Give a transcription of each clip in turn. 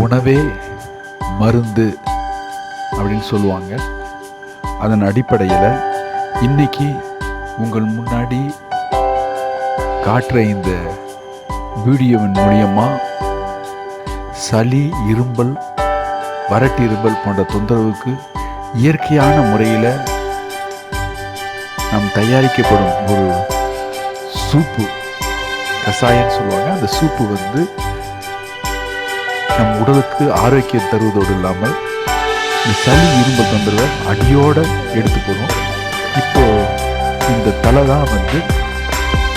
உணவே மருந்து அப்படின்னு சொல்லுவாங்க. அதன் அடிப்படையில் இன்னைக்கு உங்கள் முன்னாடி காட்டுற இந்த வீடியோவின் மூலியமாக சளி, இரும்பல், வறட்டு இரும்பல் போன்ற தொந்தரவுக்கு இயற்கையான முறையில் நாம் தயாரிக்கப்படும் ஒரு சூப்பு, கசாயம்னு சொல்லுவாங்க. அந்த சூப்பு நம் உடலுக்கு ஆரோக்கியம் தருவதோடு இல்லாமல் இந்த சளி, இரும்பல் தொந்தரவை அடியோடு எடுத்து போடும். இப்போ இந்த தலை தான்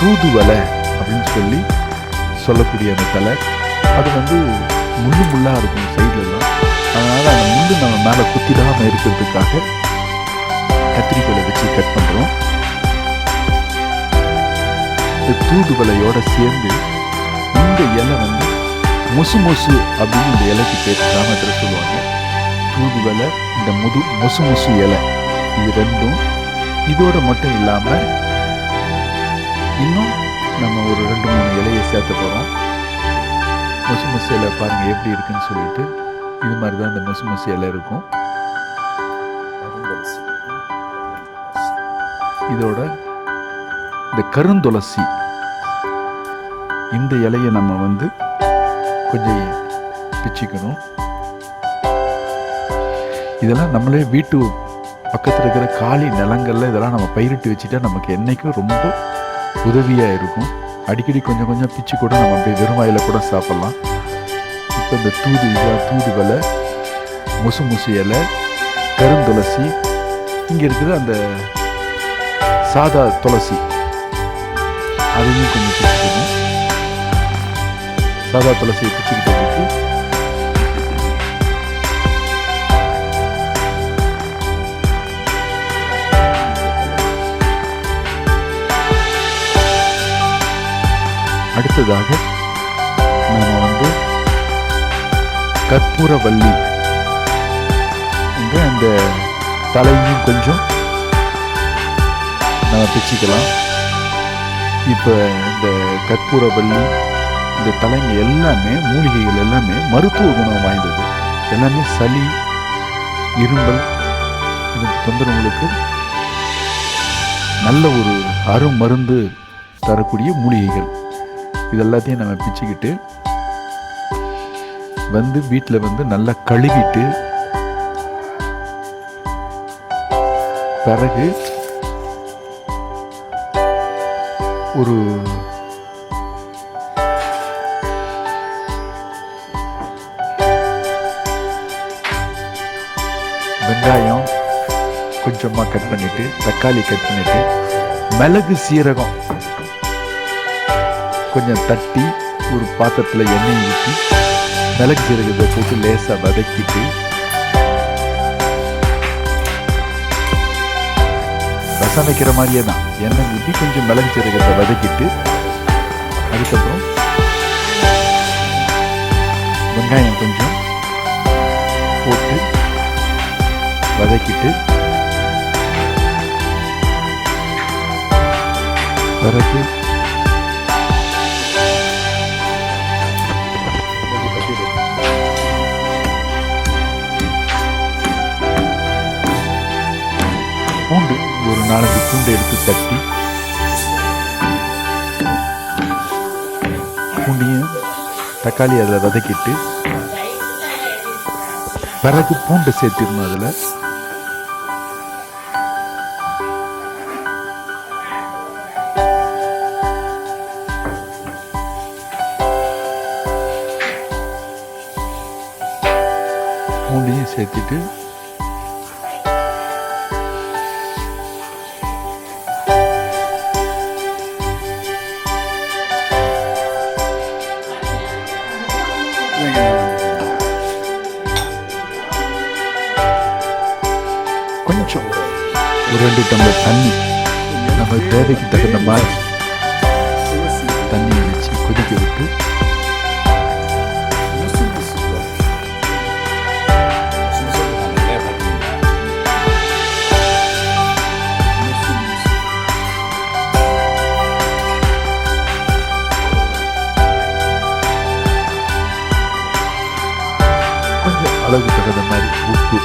தூதுவளை அப்படின்னு சொல்லக்கூடிய அந்த தலை. அது முள்ளு முள்ளாக இருக்கும் சைட்லலாம். அதனால் அந்த முள்ளு நம்ம மேலே குத்திடாமல் இருக்கிறதுக்காக கத்திரிக்கோலை வச்சு கட் பண்ணுறோம். இந்த தூதுவளையோடு சேர்ந்து இந்த இலை முசு முசு அப்படின்னு இந்த இலைக்கு பேர் கிராமத்தில் சொல்லுவாங்க. தூதுவளை, இந்த முசு முசு இலை, இது ரெண்டும் இதோடு மட்டும் இல்லாமல் இன்னும் நம்ம ஒரு 2-3 இலையை சேர்த்த போகிறோம். முசு முசு இலை பாருங்கள் எப்படி இருக்குன்னு சொல்லிட்டு. இது மாதிரி தான் இந்த முசு முசு இலை இருக்கும். இதோட இந்த கருந்துளசி, இந்த இலையை நம்ம கொஞ்சம் பிச்சுக்கணும். இதெல்லாம் நம்மளே வீட்டு பக்கத்தில் இருக்கிற காலி நிலங்களில் இதெல்லாம் நம்ம பயிரிட்டு வச்சுட்டா நமக்கு என்றைக்கும் ரொம்ப உதவியாக இருக்கும். அடிக்கடி கொஞ்சம் கொஞ்சம் பிச்சு கூட நம்ம அப்படியே வெறும் வாயில் கூட சாப்பிட்லாம். இப்போ இந்த தூதுவளை, முசு முசு இலை, கருந்துளசி, இங்கே இருக்கிற அந்த சாதா துளசி அதையும் கொஞ்சம் பிச்சுக்கணும். சாதா துளசியை பிச்சுக்கிட்டதுக்கு அடுத்ததாக நாம் கற்பூரவல்லி என்ற அந்த தலையும் கொஞ்சம் நம்ம பிச்சுக்கலாம். இப்போ இந்த கற்பூரவல்லி, இந்த தலைங்க எல்லாமே, மூலிகைகள் எல்லாமே மருத்துவ குணம் வாய்ந்தது. எல்லாமே சளி, இரும்பல் இந்த தொந்தரவுகளுக்கு நல்ல ஒரு அருமருந்து தரக்கூடிய மூலிகைகள். இது எல்லாத்தையும் நம்ம பிச்சுக்கிட்டு வீட்டில் நல்லா கழுவிட்டு, பிறகு ஒரு வெங்காயம் கொஞ்சமாக கட் பண்ணிட்டு, தக்காளி கட் பண்ணிட்டு, மிளகு, சீரகம் கொஞ்சம் தட்டி ஒரு பாத்திரத்தில் எண்ணெய் ஊற்றி மிளகு சீரகத்தை போட்டு லேசாக வதக்கிட்டு, ரசம் வைக்கிற மாதிரியே தான் எண்ணெய் ஊற்றி கொஞ்சம் மிளகு சீரகத்தை வதக்கிட்டு, அதுக்கப்புறம் வெங்காயம் கொஞ்சம் போட்டு வதக்கிட்டு, பிறகு பூண்டு, ஒரு 4 பூண்டு எடுத்து தட்டி, பூண்டையும் தக்காளி அதில் வதக்கிட்டு, பிறகு பூண்டு சேர்த்திடணும். அதில் பூண்டையும் சேர்த்துட்டு கொஞ்சம் ஒரு 2 டம்ளர் தண்ணி, நம்ம தேவைக்கு தகுந்த மாதிரி தண்ணியை வச்சு கொதிக்க விட்டு, அளவுக்கு தகுந்த மாதிரி உப்பு,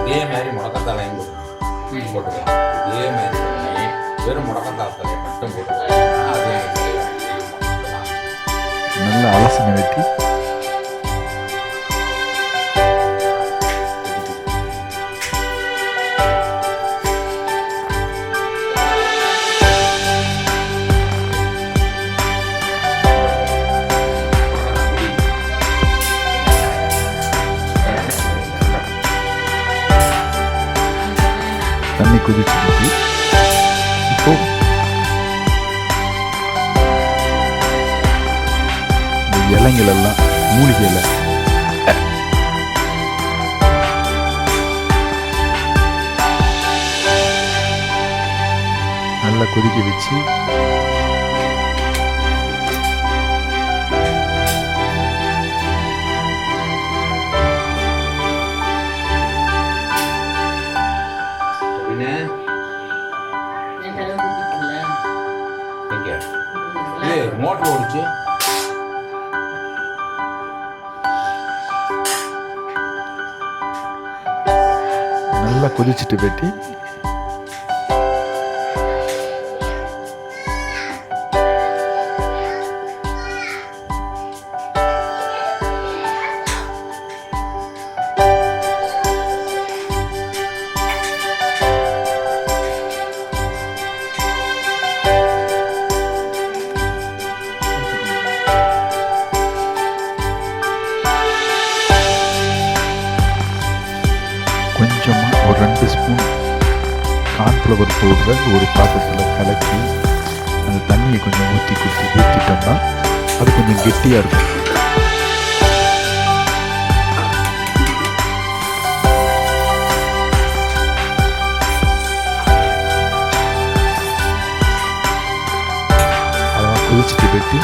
இதே மாதிரி முடக்கத்தாலையும் போட்டுக்கலாம். இதே மாதிரி பண்ணி வெறும் முடக்கத்தாலையை மட்டும் போட்டுக்கலாம். அதே நல்லா அலசின வெட்டி தண்ணி கொதிச்சுட்டு இப்போ இந்த இலைங்கள் எல்லாம் மூலிகை இலை நல்லா கொதிக்க வச்சு மோட்டர் ஓடிச்சு. நல்லா கொதிச்சுட்டு வெட்டி கொஞ்சமாக ஒரு 2 ஸ்பூன் கார்ன்ஃப்ளவர் பவுடரை ஒரு பாத்திரத்தில் கலக்கி அந்த தண்ணியை கொஞ்சம் ஊற்றிட்டோம்னா அது கொஞ்சம் கெட்டியாக இருக்கும். அதெல்லாம் கொதிச்சுட்டு வெட்டி